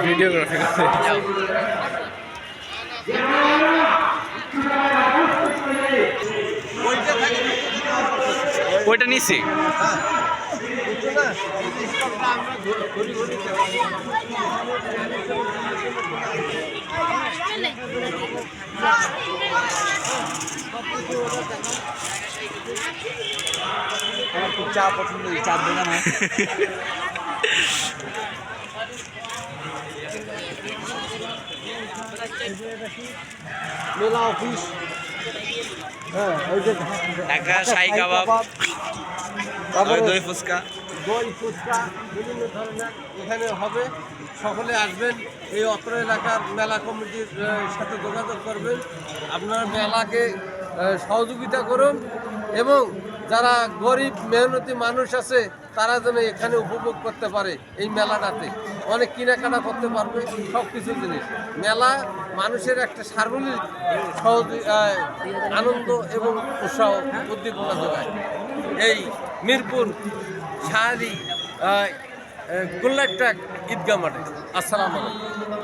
Videography করতে ওইটা নিছি খুব চা পছন্দ চার দোকান মেলা অফিস হ্যাঁ ওই যে ঢাকা শাহী কাবাব তারপরে দই ফুচকা বিভিন্ন ধরনের এখানে হবে। সকলে আসবেন, এই অত্র এলাকার মেলা কমিটির সাথে যোগাযোগ করবেন, আপনার মেলাকে সহযোগিতা করুন এবং যারা গরিব মেহনতি মানুষ আছে তারা যেন এখানে উপভোগ করতে পারে। এই মেলাটাতে অনেক কেনাকাটা করতে পারবে, সব কিছু জিনিস। মেলা মানুষের একটা সার্বজনীন আনন্দ এবং উৎসাহ উদ্দীপনা যোগায়। এই মিরপুর শাহরি গোল্লারটাক ঈদগাহ মাঠে। আসসালামু আলাইকুম।